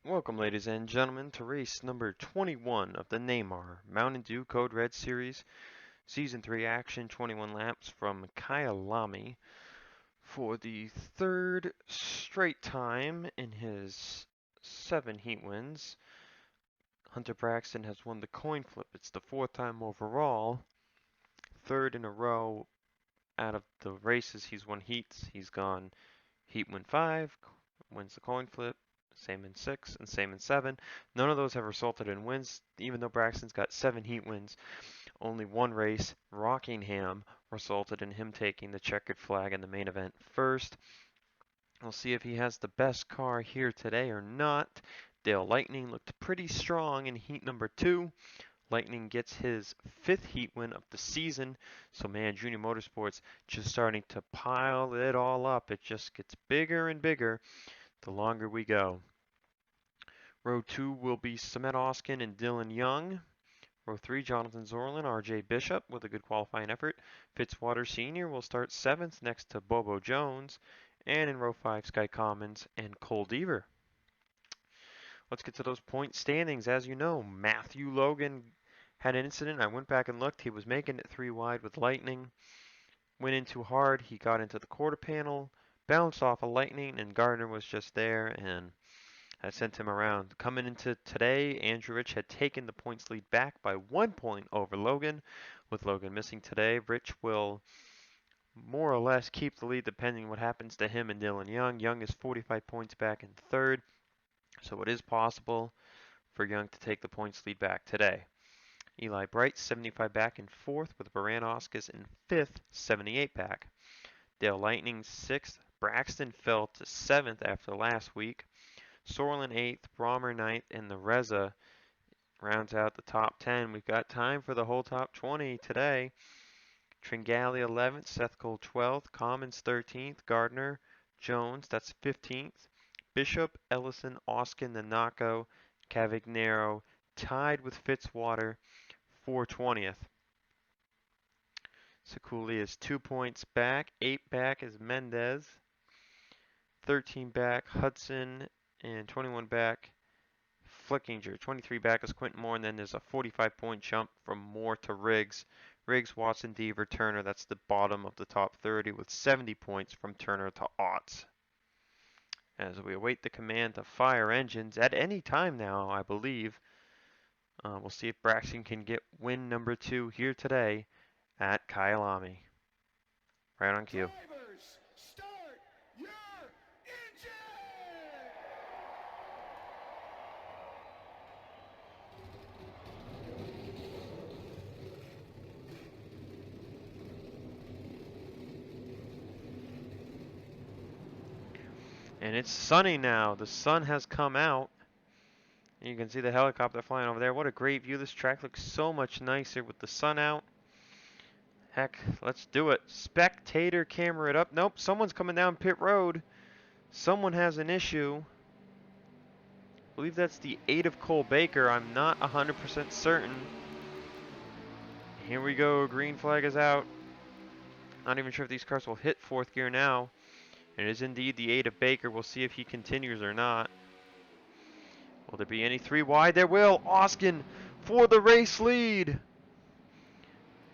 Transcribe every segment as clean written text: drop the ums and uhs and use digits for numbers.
Welcome, ladies and gentlemen, to race number 21 of the NAMAR Mountain Dew Code Red Series, Season 3 action, 21 laps from Kyalami for the third straight time in his 7 heat wins. Hunter Braxton has won the coin flip. It's the 4th time overall, third in a row out of the races he's won heats. He's gone heat win 5, wins the coin flip, same in 6, and same in 7. None of those have resulted in wins, even though Braxton's got 7 heat wins. Only one race, Rockingham, resulted in him taking the checkered flag in the main event first. We'll see if he has the best car here today or not. Dale Lightning looked pretty strong in heat number 2. Lightning gets his 5th heat win of the season. So man, Junior Motorsports just starting to pile it all up. It just gets bigger and bigger the longer we go. Row 2 will be Samet Oskin and Dylan Young. Row 3, Jonathan Zorlin, RJ Bishop with a good qualifying effort. Fitzwater Sr. will start 7th next to Bobo Jones. And in row 5, Sky Commons and Cole Deaver. Let's get to those point standings. As you know, Matthew Logan had an incident. I went back and looked. He was making it 3 wide with Lightning. Went in too hard. He got into the quarter panel, bounced off a Lightning, and Gardner was just there, and I sent him around. Coming into today, Andrew Rich had taken the points lead back by 1 point over Logan. With Logan missing today, Rich will more or less keep the lead depending what happens to him and Dylan Young. Young is 45 points back in third, so it is possible for Young to take the points lead back today. Eli Bright, 75 back in fourth, with Baran-Oscas in fifth, 78 back. Dale Lightning, sixth. Braxton fell to seventh after last week. Sorlin 8th, Brommer 9th, and the Reza rounds out the top 10. We've got time for the whole top 20 today. Tringali 11th, Seth Cole 12th, Commons 13th, Gardner, Jones, that's 15th. Bishop, Ellison, Oskin, Nanako, Cavagnaro tied with Fitzwater for 20th. Sekuli is 2 points back, 8 back is Mendez, 13 back Hudson, and 21 back Flickinger. 23 back is Quentin Moore, and then there's a 45-point jump from Moore to Riggs. Riggs, Watson, Deaver, Turner, that's the bottom of the top 30 with 70 points from Turner to Otts. As we await the command to fire engines at any time now, I believe. We'll see if Braxton can get win number 2 here today at Kyalami. Right on cue. Drivers, start your engine! And it's sunny now. The sun has come out. You can see the helicopter flying over there. What a great view. This track looks so much nicer with the sun out. Heck, let's do it. Spectator camera it up. Nope, someone's coming down pit road. Someone has an issue. I believe that's the 8 of Cole Baker. I'm not 100% certain. Here we go. Green flag is out. Not even sure if these cars will hit 4th gear now. It is indeed the 8 of Baker. We'll see if he continues or not. Will there be any 3 wide? There will. Oskin for the race lead.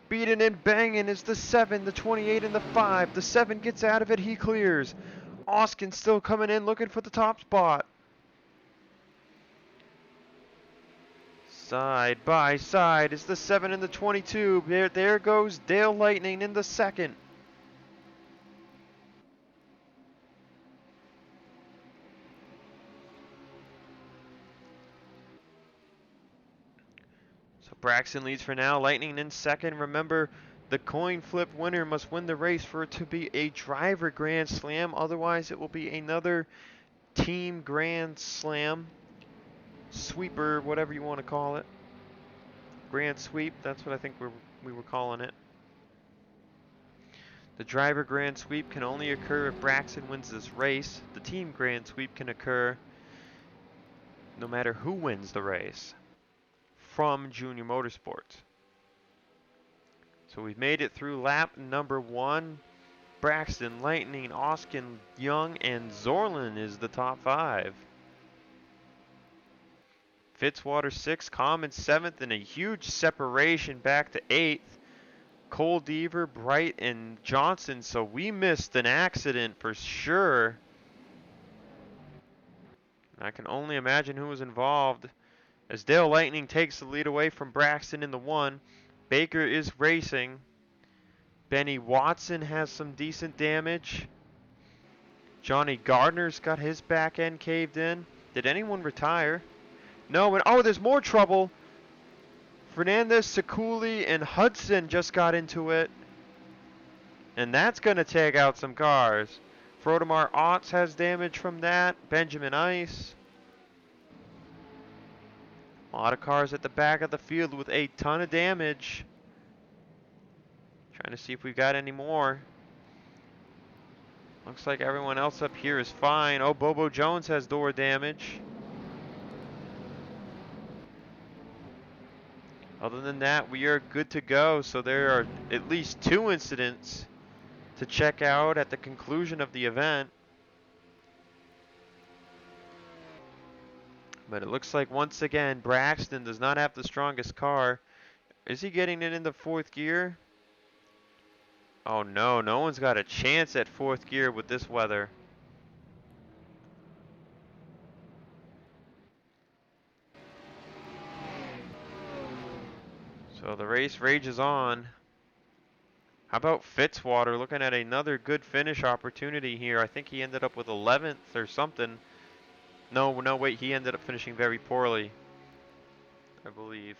Beating and banging is the 7, the 28, and the 5. The 7 gets out of it. He clears. Oskin still coming in looking for the top spot. Side by side is the 7 and the 22. There goes Dale Lightning in the second. So Braxton leads for now. Lightning in second. Remember, the coin flip winner must win the race for it to be a driver grand slam. Otherwise, it will be another team grand slam. Sweeper, whatever you want to call it. Grand sweep, that's what I think we were calling it. The driver grand sweep can only occur if Braxton wins this race. The team grand sweep can occur no matter who wins the race from Junior Motorsports. So we've made it through lap number 1. Braxton, Lightning, Oskin, Young, and Zorlin is the top 5. Fitzwater 6th, Common 7th, and a huge separation back to 8th. Cole Deaver, Bright, and Johnson, so we missed an accident for sure. I can only imagine who was involved. As Dale Lightning takes the lead away from Braxton in the 1. Baker is racing. Benny Watson has some decent damage. Johnny Gardner's got his back end caved in. Did anyone retire? No, and oh, there's more trouble. Fernandez, Sekuli, and Hudson just got into it. And that's going to take out some cars. Frodemar Otts has damage from that. Benjamin Ice. A lot of cars at the back of the field with a ton of damage. Trying to see if we got any more. Looks like everyone else up here is fine. Oh, Bobo Jones has door damage. Other than that, we are good to go. So there are at least 2 incidents to check out at the conclusion of the event. But it looks like once again, Braxton does not have the strongest car. Is he getting it into 4th gear? Oh no, no one's got a chance at 4th gear with this weather. So the race rages on. How about Fitzwater looking at another good finish opportunity here? I think he ended up with 11th or something. No, wait, he ended up finishing very poorly, I believe.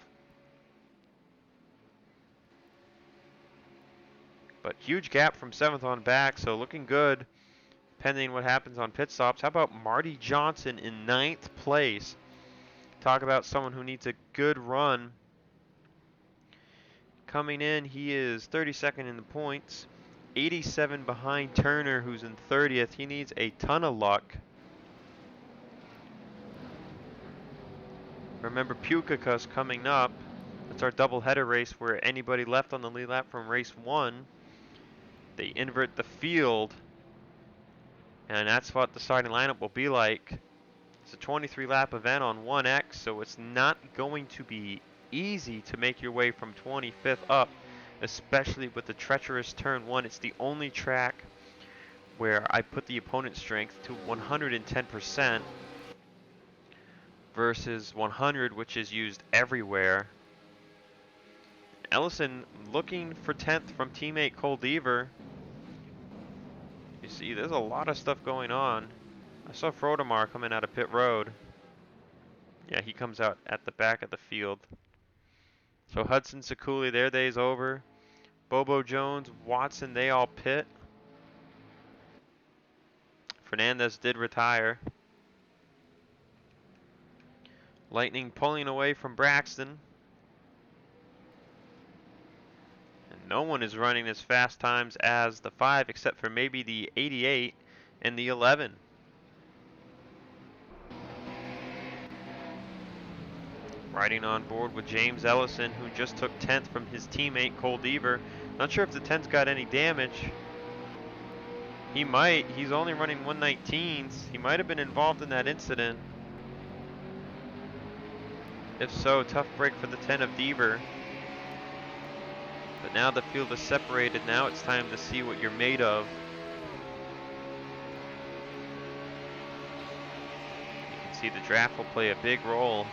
But huge gap from 7th on back, so looking good, pending what happens on pit stops. How about Marty Johnson in 9th place? Talk about someone who needs a good run. Coming in, he is 32nd in the points, 87 behind Turner, who's in 30th. He needs a ton of luck. Remember, Puka's coming up. It's our doubleheader race where anybody left on the lead lap from race 1, they invert the field, and that's what the starting lineup will be like. It's a 23 lap event on 1X, so it's not going to be easy to make your way from 25th up, especially with the treacherous turn 1. It's the only track where I put the opponent's strength to 110%. Versus 100, which is used everywhere. Ellison looking for 10th from teammate Cole Deaver. You see, there's a lot of stuff going on. I saw Frodemar coming out of pit road. Yeah, he comes out at the back of the field. So Hudson, Sekuli, their day's over. Bobo Jones, Watson, they all pit. Fernandez did retire. Lightning pulling away from Braxton. And no one is running as fast times as the 5 except for maybe the 88 and the 11. Riding on board with James Ellison, who just took 10th from his teammate Cole Deaver. Not sure if the 10's got any damage. He might. He's only running 119s. He might have been involved in that incident. If so, tough break for the 10 of Deaver. But now the field is separated. Now it's time to see what you're made of. You can see the draft will play a big role.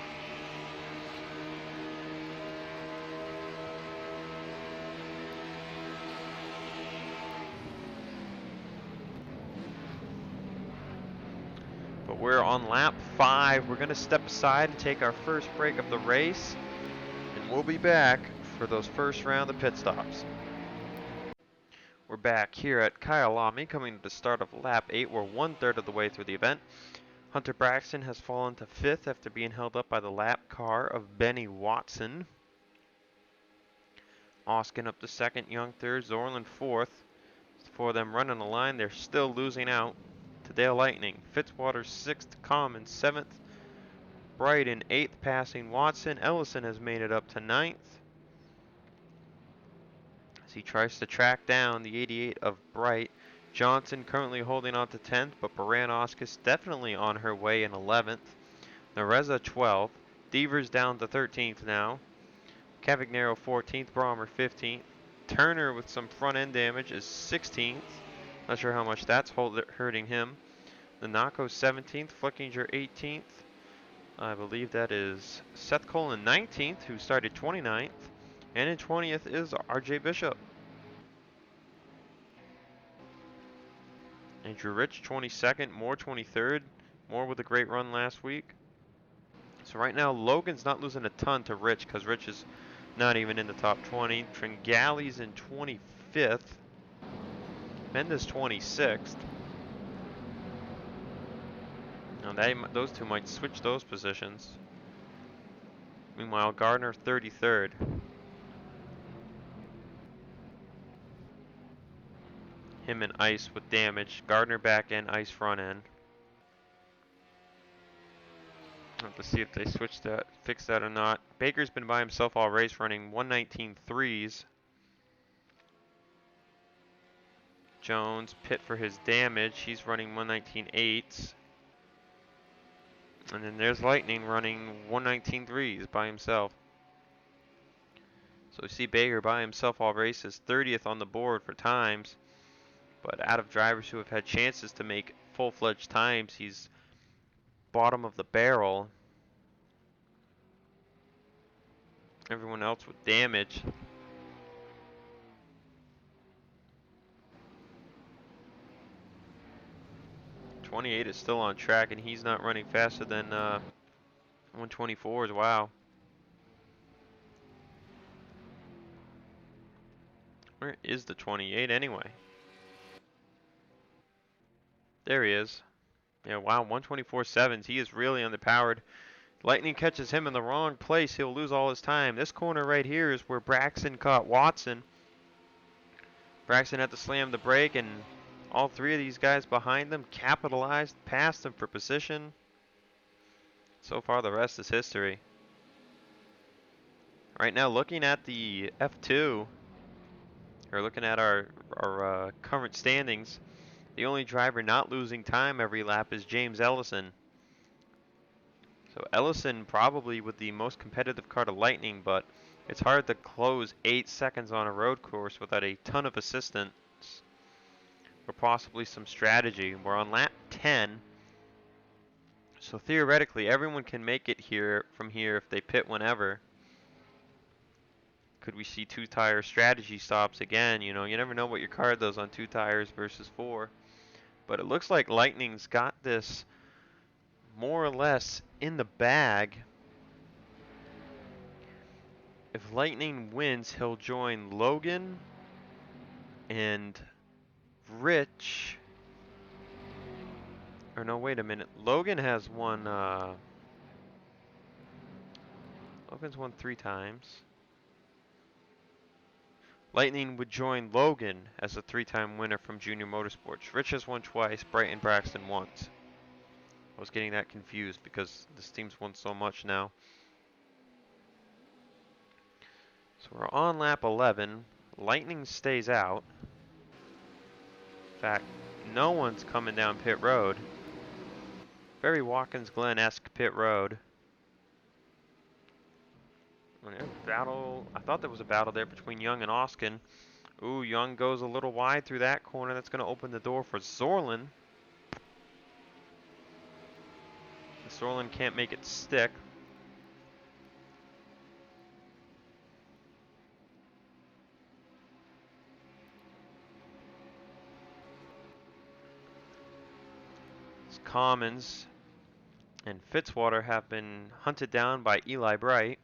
But we're on lap 5. We're going to step aside and take our first break of the race. And we'll be back for those first round of pit stops. We're back here at Kyalami, coming to the start of lap 8. We're 1/3 of the way through the event. Hunter Braxton has fallen to 5th after being held up by the lap car of Benny Watson. Oskin up to 2nd, Young 3rd, Zorland 4th. For them running the line, they're still losing out to Dale Lightning. Fitzwater 6th, Common 7th, Bright in 8th, passing Watson. Ellison has made it up to 9th. As he tries to track down the 88 of Bright. Johnson currently holding on to 10th, but Baran Oscus definitely on her way in 11th. Nareza 12th. Devers down to 13th now. Cavagnaro 14th, Brommer 15th. Turner with some front end damage is 16th. Not sure how much that's hurting him. Nanako 17th, Flickinger 18th. I believe that is Seth Colin 19th, who started 29th. And in 20th is RJ Bishop. Andrew Rich 22nd, Moore 23rd. Moore with a great run last week. So right now, Logan's not losing a ton to Rich because Rich is not even in the top 20. Tringali's in 25th. Mendes 26th. Now those two might switch those positions. Meanwhile, Gardner 33rd. Him and Ice with damage. Gardner back end, Ice front end. I'll have to see if they switch that, fix that or not. Baker's been by himself all race running 119 threes. Jones, pit for his damage. He's running 119 eights. And then there's Lightning running 119 threes by himself. So we see Baker by himself all races, 30th on the board for times. But out of drivers who have had chances to make full-fledged times, he's bottom of the barrel. Everyone else with damage. .28 is still on track, and he's not running faster than 124s. Wow. Where is the 28 anyway? There he is. Yeah, wow, 124.7s. He is really underpowered. Lightning catches him in the wrong place. He'll lose all his time. This corner right here is where Braxton caught Watson. Braxton had to slam the brake, and all three of these guys behind them capitalized, passed him for position. So far, the rest is history. Right now, looking at the F2, or looking at our current standings, the only driver not losing time every lap is James Ellison. So Ellison probably with the most competitive car to Lightning, but it's hard to close 8 seconds on a road course without a ton of assistance or possibly some strategy. We're on lap 10, so theoretically everyone can make it here from here if they pit whenever. Could we see 2-tire strategy stops again? You know, you never know what your car does on 2 tires versus 4. But it looks like Lightning's got this more or less in the bag. If Lightning wins, he'll join Logan and Rich. Or no, wait a minute. Logan has won, Logan's won 3 times. Lightning would join Logan as a 3-time winner from Junior Motorsports. Rich has won twice, Brighton Braxton once. I was getting that confused because this team's won so much now. So we're on lap 11. Lightning stays out. In fact, no one's coming down pit road. Very Watkins Glen-esque pit road. Battle. I thought there was a battle there between Young and Oskin. Ooh, Young goes a little wide through that corner. That's going to open the door for Zorlin. Zorlin can't make it stick. Commons and Fitzwater have been hunted down by Eli Bright.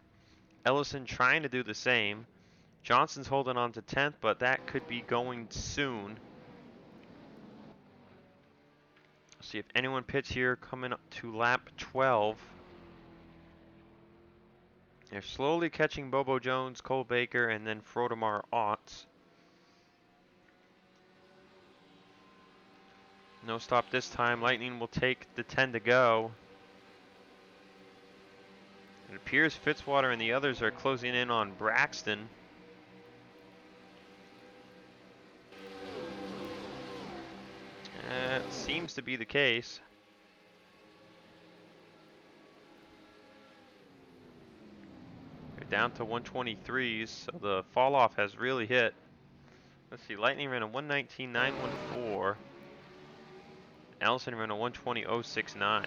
Ellison trying to do the same. Johnson's holding on to 10th, but that could be going soon. See if anyone pits here coming up to lap 12. They're slowly catching Bobo Jones, Cole Baker, and then Frodemar Otts. No stop this time. Lightning will take the 10 to go. It appears Fitzwater and the others are closing in on Braxton. It seems to be the case. down to 123s, so the fall off has really hit. Let's see, Lightning ran a 119.914. Allison ran a 120.069.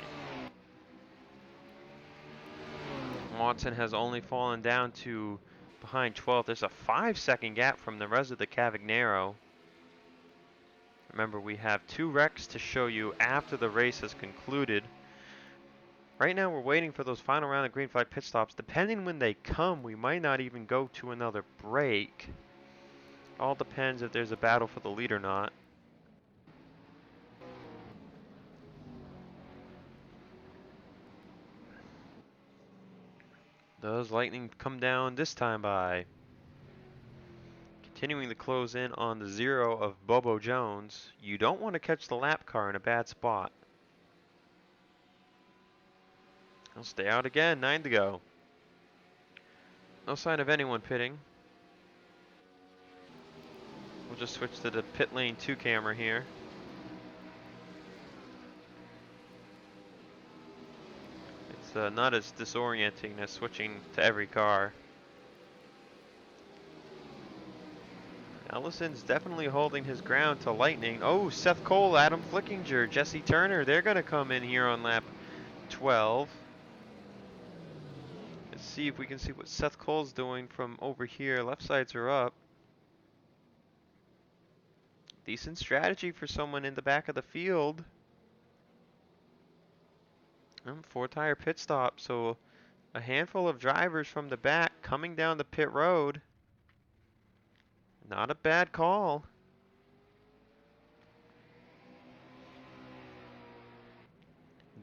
Watson has only fallen down to behind 12th. There's a 5-second gap from the rest of the Cavagnaro. Remember, we have 2 wrecks to show you after the race has concluded. Right now, we're waiting for those final round of green flag pit stops. Depending when they come, we might not even go to another break. All depends if there's a battle for the lead or not. Does Lightning come down this time by? Continuing to close in on the 0 of Bobo Jones. You don't want to catch the lap car in a bad spot. He'll stay out again, 9 to go. No sign of anyone pitting. We'll just switch to the pit lane 2 camera here. It's not as disorienting as switching to every car. Ellison's definitely holding his ground to Lightning. Oh, Seth Cole, Adam Flickinger, Jesse Turner, they're going to come in here on lap 12. Let's see if we can see what Seth Cole's doing from over here. Left sides are up. Decent strategy for someone in the back of the field. 4-tire pit stop, so a handful of drivers from the back coming down the pit road. Not a bad call.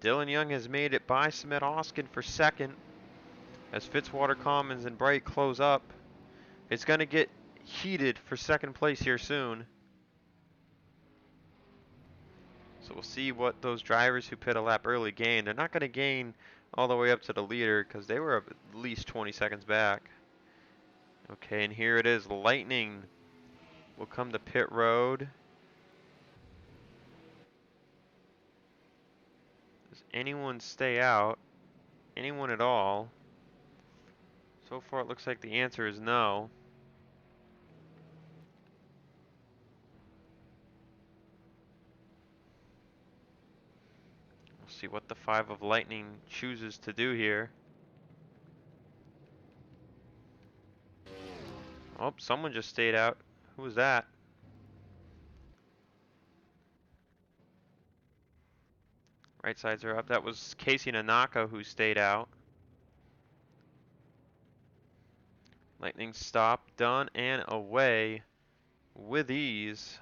Dylan Young has made it by Smet Oskin for second. As Fitzwater Commons and Bright close up, it's going to get heated for second place here soon. So we'll see what those drivers who pit a lap early gain. They're not going to gain all the way up to the leader because they were at least 20 seconds back. Okay, and here it is. Lightning will come to pit road. Does anyone stay out? Anyone at all? So far it looks like the answer is no. We'll see what the 5 of Lightning chooses to do here. Oh, someone just stayed out. Who was that? Right sides are up. That was Casey Nanaka who stayed out. Lightning stop, done and away with ease.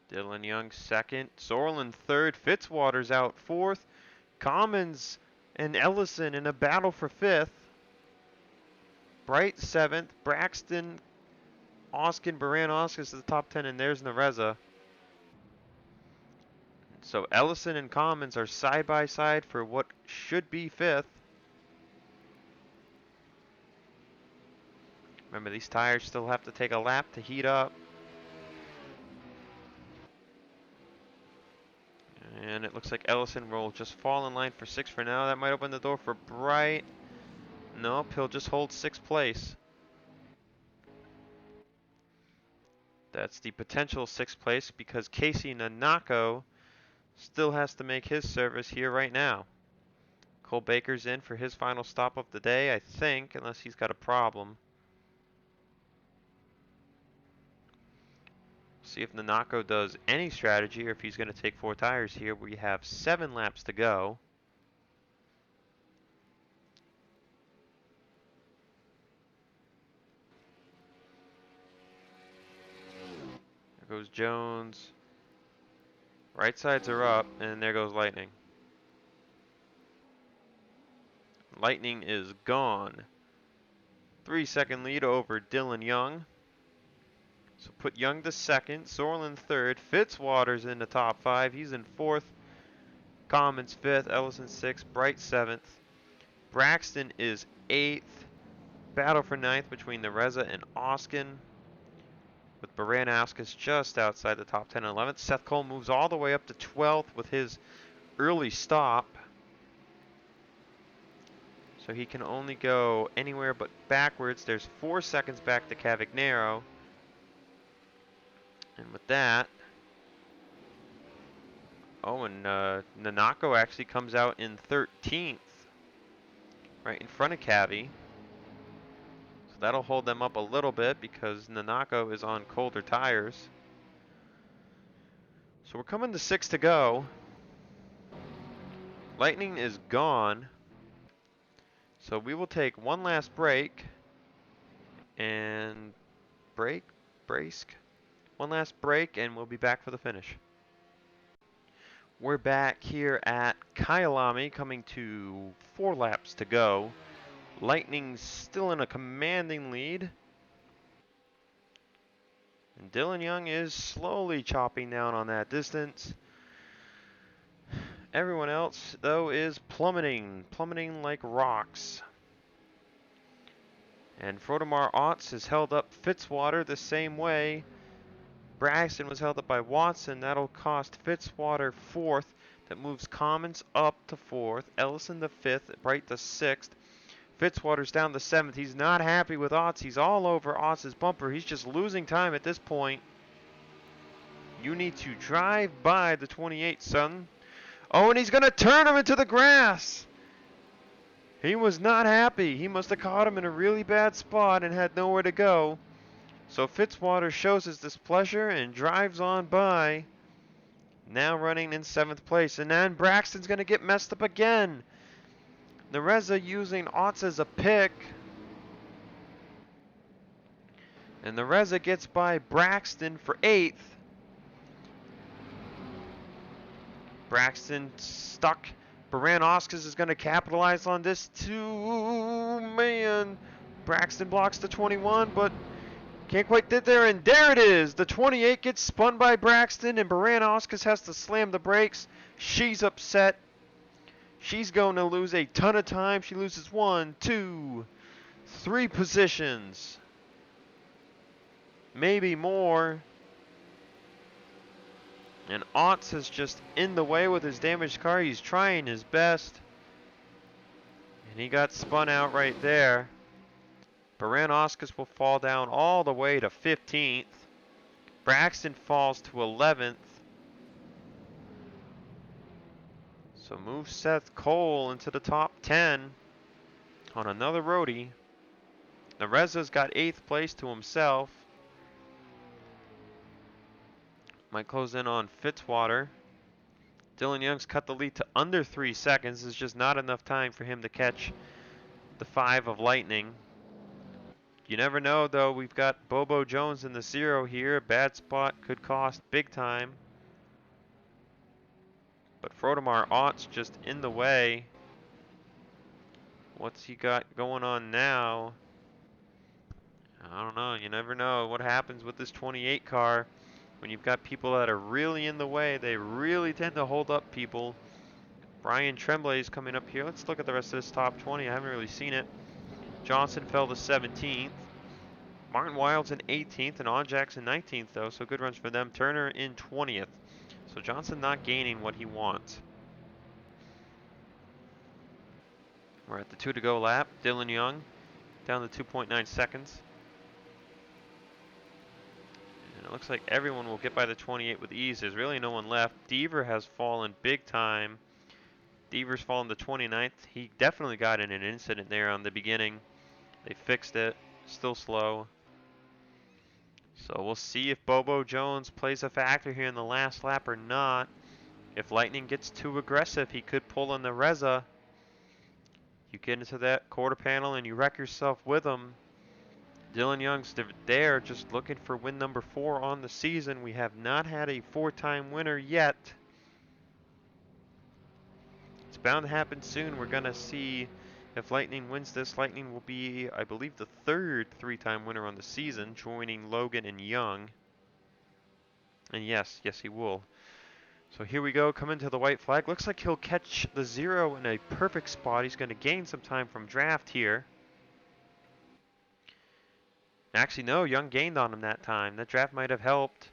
Dylan Young second, Sorlin third, Fitzwater's out fourth, Commons and Ellison in a battle for fifth. Bright seventh, Braxton, Oskin, Baran-Oscus to the top 10, and there's Nareza. So Ellison and Commons are side by side for what should be fifth. Remember, these tires still have to take a lap to heat up. And it looks like Ellison will just fall in line for 6th for now. That might open the door for Bright. Nope, he'll just hold 6th place. That's the potential 6th place because Casey Nanako still has to make his service here right now. Cole Baker's in for his final stop of the day, I think, unless he's got a problem. See if Nanako does any strategy or if he's going to take 4 tires here. We have 7 laps to go. There goes Jones. Right sides are up, and there goes Lightning. Lightning is gone. 3-second lead over Dylan Young. So put Young to second, Sorlin third, Fitzwater's in the top 5. He's in 4th. Commons 5th, Ellison 6th, Bright 7th. Braxton is 8th. Battle for 9th between Nareza and Oskin, with Baran-Oscus just outside the top 10 and 11th. Seth Cole moves all the way up to 12th with his early stop. So he can only go anywhere but backwards. There's 4 seconds back to Cavagnaro. And with that, oh, and Nanako actually comes out in 13th, right in front of Cavi. So that'll hold them up a little bit because Nanako is on colder tires. So we're coming to 6 to go. Lightning is gone. So we will take one last break and brace. One last break and we'll be back for the finish. We're back here at Kyalami, coming to 4 laps to go. Lightning's still in a commanding lead. And Dylan Young is slowly chopping down on that distance. Everyone else, though, is plummeting like rocks. And Frodemar Otts has held up Fitzwater the same way. Braxton was held up by Watson. That'll cost Fitzwater 4th. That moves Commons up to 4th. Ellison to 5th. Bright to 6th. Fitzwater's down to 7th. He's not happy with Otts. He's all over Otts' bumper. He's just losing time at this point. You need to drive by the 28, son. Oh, and he's going to turn him into the grass. He was not happy. He must have caught him in a really bad spot and had nowhere to go. So Fitzwater shows his displeasure and drives on by. Now running in 7th place. And then Braxton's going to get messed up again. Nereza using Otts as a pick. And Nereza gets by Braxton for 8th. Braxton stuck. Baran-Oscars is going to capitalize on this too. Man, Braxton blocks the 21, but can't quite get there. And there it is. The 28 gets spun by Braxton, and Baran-Oscars has to slam the brakes. She's upset. She's going to lose a ton of time. She loses 1, 2, 3 positions. Maybe more. And Otts is just in the way with his damaged car. He's trying his best. And he got spun out right there. Baran-Oscars will fall down all the way to 15th. Braxton falls to 11th. So move Seth Cole into the top 10 on another roadie. Nereza's got 8th place to himself. Might close in on Fitzwater. Dylan Young's cut the lead to under 3 seconds. It's just not enough time for him to catch the 5 of Lightning. You never know, though. We've got Bobo Jones in the 0 here. A bad spot could cost big time. But Frodemar Otts just in the way. What's he got going on now? I don't know. You never know what happens with this 28 car. When you've got people that are really in the way, they really tend to hold up people. Brian Tremblay is coming up here. Let's look at the rest of this top 20. I haven't really seen it. Johnson fell to 17th. Martin Wilds in 18th and Onjax in 19th, though, so good runs for them. Turner in 20th. So Johnson not gaining what he wants. We're at the 2 to go lap. Dylan Young down to 2.9 seconds. And it looks like everyone will get by the 28 with ease. There's really no one left. Deaver has fallen big time. Deaver's fallen to 29th. He definitely got in an incident there on the beginning. They fixed it. Still slow. So we'll see if Bobo Jones plays a factor here in the last lap or not. If Lightning gets too aggressive, he could pull on the Reza. You get into that quarter panel and you wreck yourself with him. Dylan Young's there just looking for win number 4 on the season. We have not had a 4-time winner yet. It's bound to happen soon. We're going to see if Lightning wins this. Lightning will be, I believe, the 3rd 3-time winner on the season, joining Logan and Young. And yes, he will. So here we go, coming to the white flag. Looks like he'll catch the 0 in a perfect spot. He's going to gain some time from draft here. Actually, no, Young gained on him that time. That draft might have helped.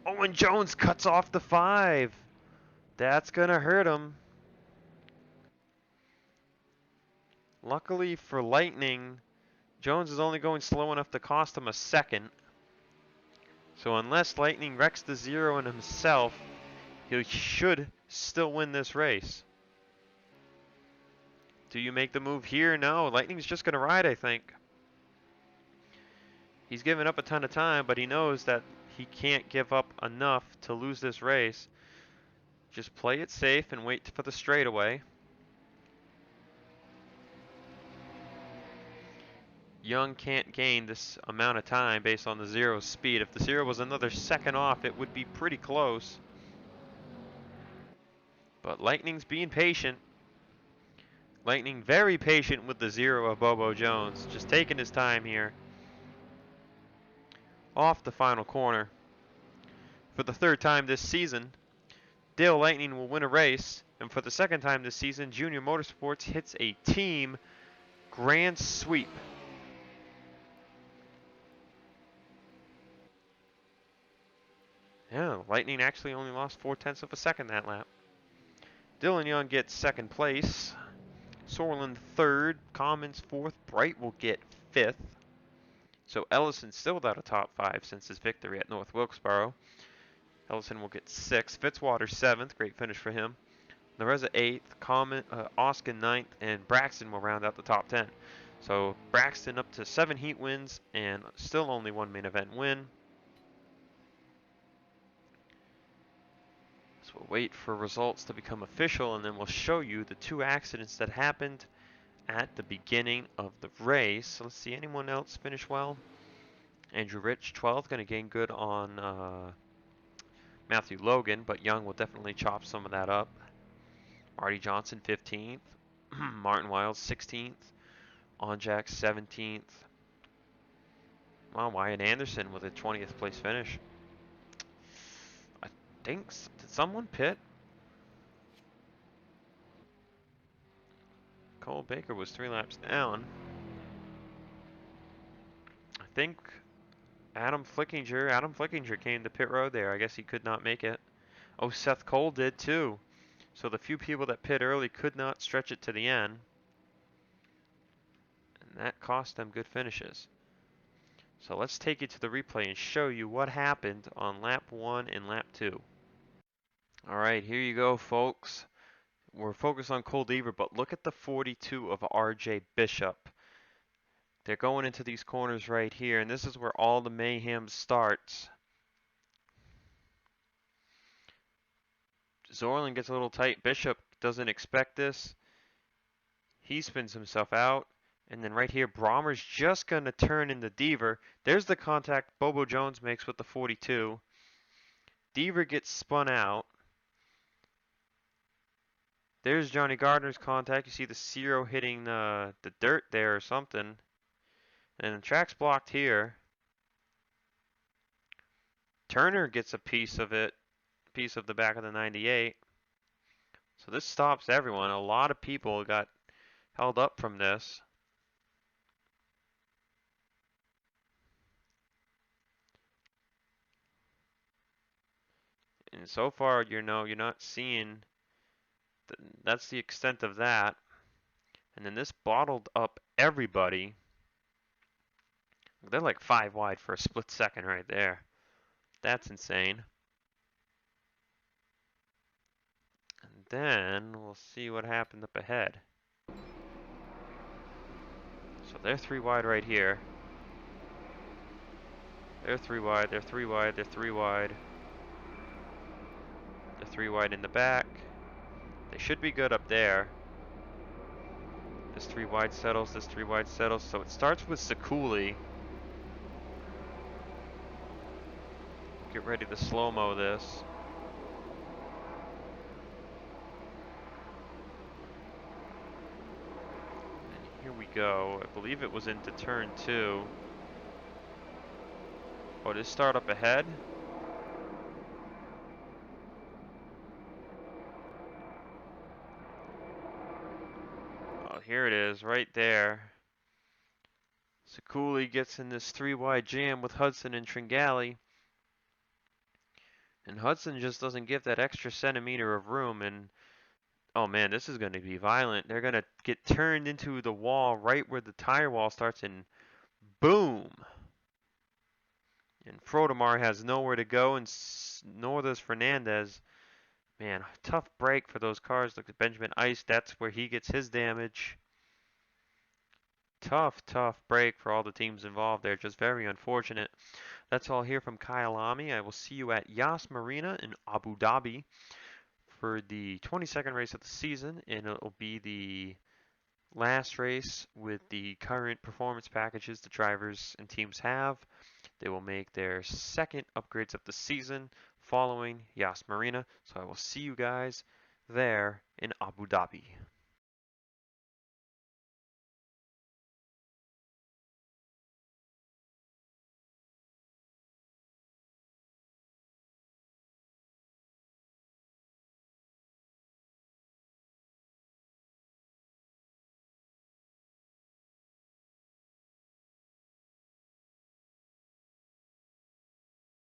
Oh, and Jones cuts off the 5. That's going to hurt him. Luckily for Lightning, Jones is only going slow enough to cost him a second. So unless Lightning wrecks the zero in himself, he should still win this race. Do you make the move here? No, Lightning's just going to ride, I think. He's given up a ton of time, but he knows that he can't give up enough to lose this race. Just play it safe and wait for the straightaway. Young can't gain this amount of time based on the zero's speed. If the zero was another second off, it would be pretty close. But Lightning's being patient. Lightning very patient with the zero of Bobo Jones. Just taking his time here. Off the final corner. For the third time this season, Dale Lightning will win a race. And for the second time this season, Junior Motorsports hits a team grand sweep. Yeah, Lightning actually only lost 0.4 of a second that lap. Dylan Young gets second place. Sorlin third. Commons fourth. Bright will get fifth. So Ellison still without a top five since his victory at North Wilkesboro. Ellison will get sixth. Fitzwater seventh. Great finish for him. Nareza eighth. Oskin ninth. And Braxton will round out the top 10. So Braxton up to 7 heat wins and still only 1 main event win. So we'll wait for results to become official, and then we'll show you the 2 accidents that happened at the beginning of the race. So let's see, anyone else finish well? Andrew Rich, 12th, going to gain good on Matthew Logan, but Young will definitely chop some of that up. Marty Johnson, 15th. Martin Wiles, 16th. Onjack, 17th. Wow, Wyatt Anderson with a 20th place finish. I think, did someone pit? Cole Baker was 3 laps down. I think Adam Flickinger came to pit road there. I guess he could not make it. Oh, Seth Cole did too. So the few people that pit early could not stretch it to the end. And that cost them good finishes. So let's take you to the replay and show you what happened on lap 1 and lap 2. Alright, here you go, folks. We're focused on Cole Deaver, but look at the 42 of RJ Bishop. They're going into these corners right here, and this is where all the mayhem starts. Zorlin gets a little tight. Bishop doesn't expect this. He spins himself out. And then right here, Brommer's just going to turn into Deaver. There's the contact Bobo Jones makes with the 42. Deaver gets spun out. There's Johnny Gardner's contact. You see the zero hitting the dirt there or something. And the track's blocked here. Turner gets a piece of it, piece of the back of the 98. So this stops everyone. A lot of people got held up from this. And so far, you're not seeing, that's the extent of that. And then this bottled up everybody. They're like 5 wide for a split second right there. That's insane. And then we'll see what happened up ahead. So they're 3 wide right here. They're 3 wide, they're 3 wide, they're 3 wide. They're 3 wide in the back. They should be good up there. This 3 wide settles, this 3 wide settles. So it starts with Sekuli. Get ready to slow-mo this. And here we go. I believe it was into turn 2. Oh, did it start up ahead? Oh, here it is, right there. Sekuli gets in this 3 wide jam with Hudson and Tringali. And Hudson just doesn't give that extra centimeter of room. And oh man, this is going to be violent. They're going to get turned into the wall right where the tire wall starts, and boom. And Frodemar has nowhere to go, and nor does Fernandez. Man, tough break for those cars. Look at Benjamin Ice. That's where he gets his damage. Tough break for all the teams involved there. Just very unfortunate. That's all here from Kyalami. I will see you at Yas Marina in Abu Dhabi for the 22nd race of the season, and it will be the last race with the current performance packages the drivers and teams have. They will make their second upgrades of the season following Yas Marina. So I will see you guys there in Abu Dhabi.